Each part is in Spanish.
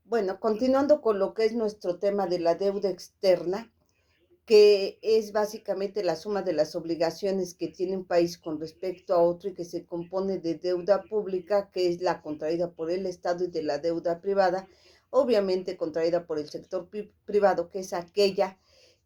Bueno, continuando con lo que es nuestro tema de la deuda externa, que es básicamente la suma de las obligaciones que tiene un país con respecto a otro y que se compone de deuda pública, que es la contraída por el Estado, y de la deuda privada, obviamente contraída por el sector privado, que es aquella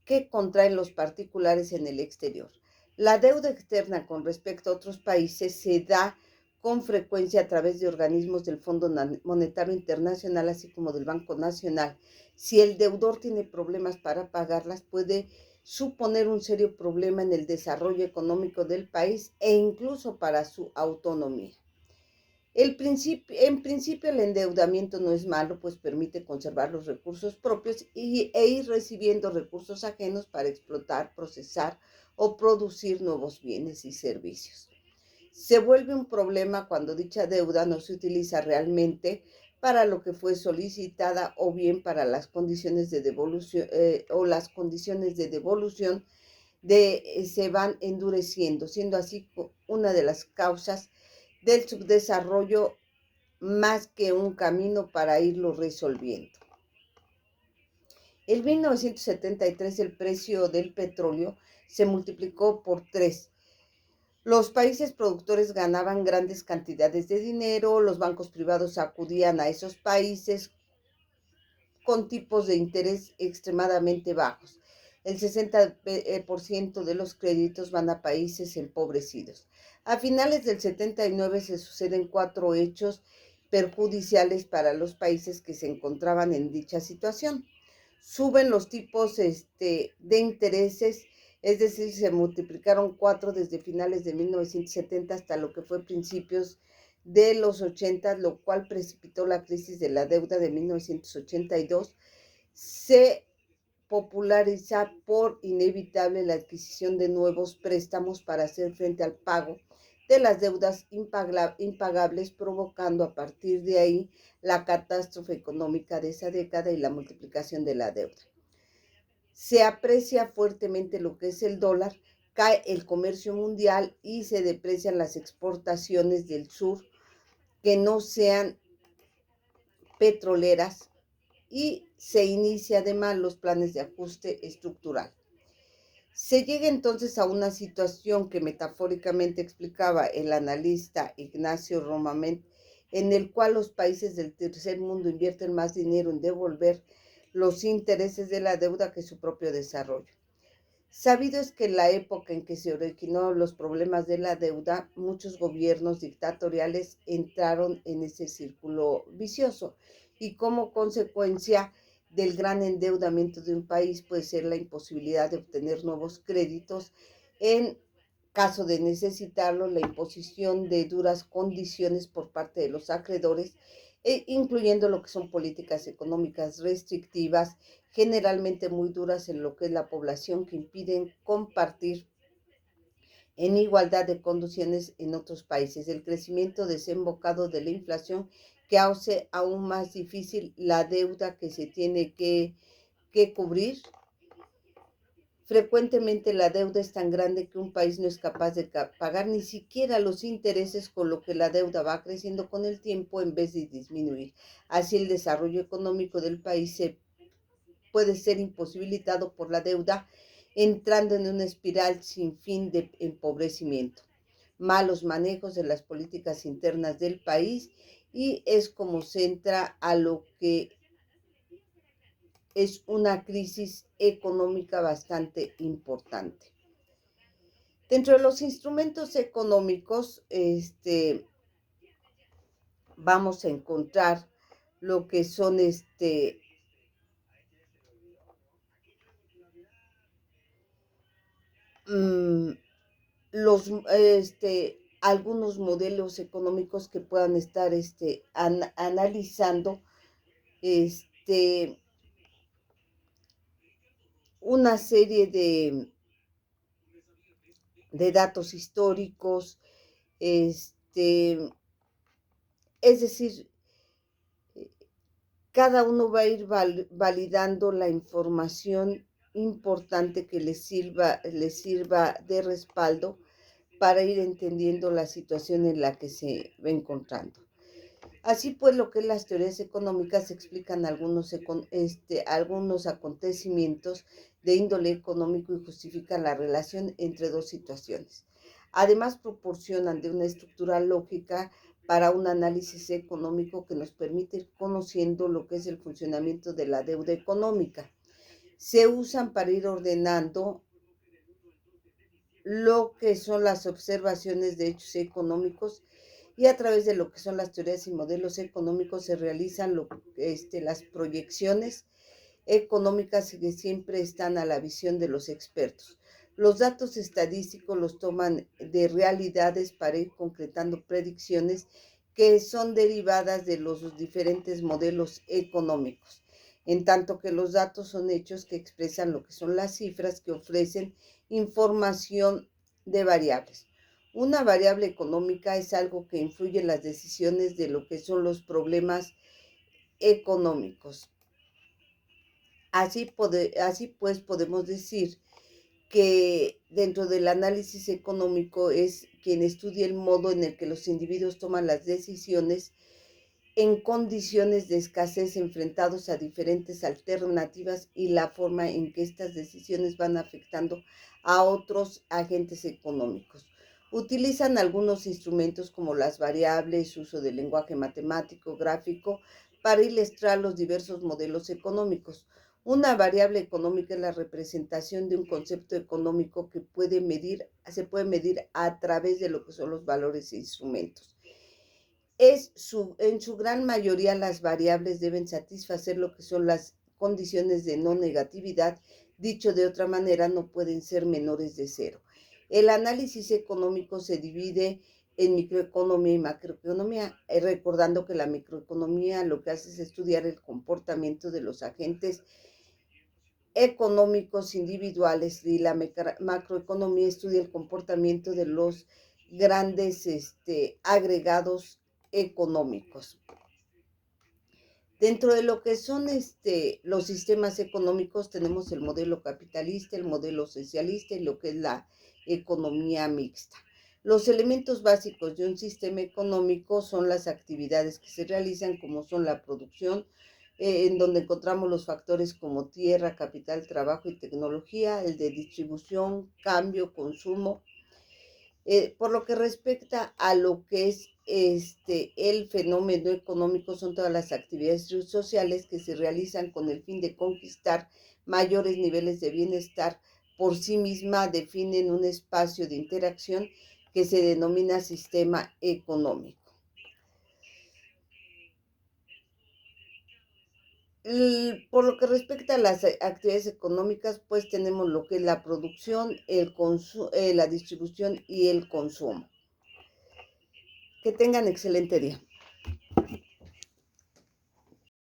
que contraen los particulares en el exterior. La deuda externa con respecto a otros países se da con frecuencia a través de organismos del Fondo Monetario Internacional, así como del Banco Nacional. Si el deudor tiene problemas para pagarlas, puede suponer un serio problema en el desarrollo económico del país e incluso para su autonomía. En principio el endeudamiento no es malo, pues permite conservar los recursos propios e ir recibiendo recursos ajenos para explotar, procesar o producir nuevos bienes y servicios. Se vuelve un problema cuando dicha deuda no se utiliza realmente para lo que fue solicitada, o bien para las condiciones de devolución se van endureciendo, siendo así una de las causas del subdesarrollo más que un camino para irlo resolviendo. En 1973 el precio del petróleo se multiplicó por 3. Los países productores ganaban grandes cantidades de dinero, los bancos privados acudían a esos países con tipos de interés extremadamente bajos. El 60% de los créditos van a países empobrecidos. A finales del 79 se suceden 4 hechos perjudiciales para los países que se encontraban en dicha situación. Suben los tipos de intereses, es decir, se multiplicaron 4 desde finales de 1970 hasta lo que fue principios de los 80, lo cual precipitó la crisis de la deuda de 1982. Se populariza por inevitable la adquisición de nuevos préstamos para hacer frente al pago de las deudas impagables, provocando a partir de ahí la catástrofe económica de esa década y la multiplicación de la deuda. Se aprecia fuertemente lo que es el dólar, cae el comercio mundial y se deprecian las exportaciones del sur que no sean petroleras, y se inicia además los planes de ajuste estructural. Se llega entonces a una situación que metafóricamente explicaba el analista Ignacio Romament, en el cual los países del tercer mundo invierten más dinero en devolver los intereses de la deuda que su propio desarrollo. Sabido es que en la época en que se originaron los problemas de la deuda, muchos gobiernos dictatoriales entraron en ese círculo vicioso, y como consecuencia del gran endeudamiento de un país puede ser la imposibilidad de obtener nuevos créditos, en caso de necesitarlo, la imposición de duras condiciones por parte de los acreedores, incluyendo lo que son políticas económicas restrictivas, generalmente muy duras en lo que es la población, que impiden compartir en igualdad de condiciones en otros países. El crecimiento desembocado de la inflación, que hace aún más difícil la deuda que se tiene que cubrir. Frecuentemente la deuda es tan grande que un país no es capaz de pagar ni siquiera los intereses, con lo que la deuda va creciendo con el tiempo en vez de disminuir. Así el desarrollo económico del país puede ser imposibilitado por la deuda, entrando en una espiral sin fin de empobrecimiento. Malos manejos de las políticas internas del país, y es como se entra a lo que es una crisis económica bastante importante. Dentro de los instrumentos económicos, vamos a encontrar lo que son mm, los algunos modelos económicos que puedan estar analizando este una serie de datos históricos, este, es decir, cada uno va a ir validando la información importante que les sirva de respaldo para ir entendiendo la situación en la que se va encontrando. Así pues, lo que es las teorías económicas explican algunos acontecimientos de índole económico y justifican la relación entre dos situaciones. Además, proporcionan de una estructura lógica para un análisis económico que nos permite ir conociendo lo que es el funcionamiento de la deuda económica. Se usan para ir ordenando lo que son las observaciones de hechos económicos y a través de lo que son las teorías y modelos económicos se realizan las proyecciones económicas que siempre están a la visión de los expertos. Los datos estadísticos los toman de realidades para ir concretando predicciones que son derivadas de los diferentes modelos económicos, en tanto que los datos son hechos que expresan lo que son las cifras que ofrecen información de variables. Una variable económica es algo que influye en las decisiones de lo que son los problemas económicos. Así pues podemos decir que dentro del análisis económico es quien estudia el modo en el que los individuos toman las decisiones en condiciones de escasez enfrentados a diferentes alternativas y la forma en que estas decisiones van afectando a otros agentes económicos. Utilizan algunos instrumentos como las variables, uso del lenguaje matemático, gráfico, para ilustrar los diversos modelos económicos. Una variable económica es la representación de un concepto económico que se puede medir a través de lo que son los valores e instrumentos. En su gran mayoría las variables deben satisfacer lo que son las condiciones de no negatividad, dicho de otra manera, no pueden ser menores de cero. El análisis económico se divide en microeconomía y macroeconomía, recordando que la microeconomía lo que hace es estudiar el comportamiento de los agentes económicos individuales y la macroeconomía estudia el comportamiento de los grandes agregados económicos. Dentro de lo que son los sistemas económicos tenemos el modelo capitalista, el modelo socialista y lo que es la economía mixta. Los elementos básicos de un sistema económico son las actividades que se realizan, como son la producción, en donde encontramos los factores como tierra, capital, trabajo y tecnología, el de distribución, cambio, consumo. Por lo que respecta a lo que es el fenómeno económico, son todas las actividades sociales que se realizan con el fin de conquistar mayores niveles de bienestar por sí misma, definen un espacio de interacción que se denomina sistema económico. Por lo que respecta a las actividades económicas, pues tenemos lo que es la producción, la distribución y el consumo. Que tengan excelente día.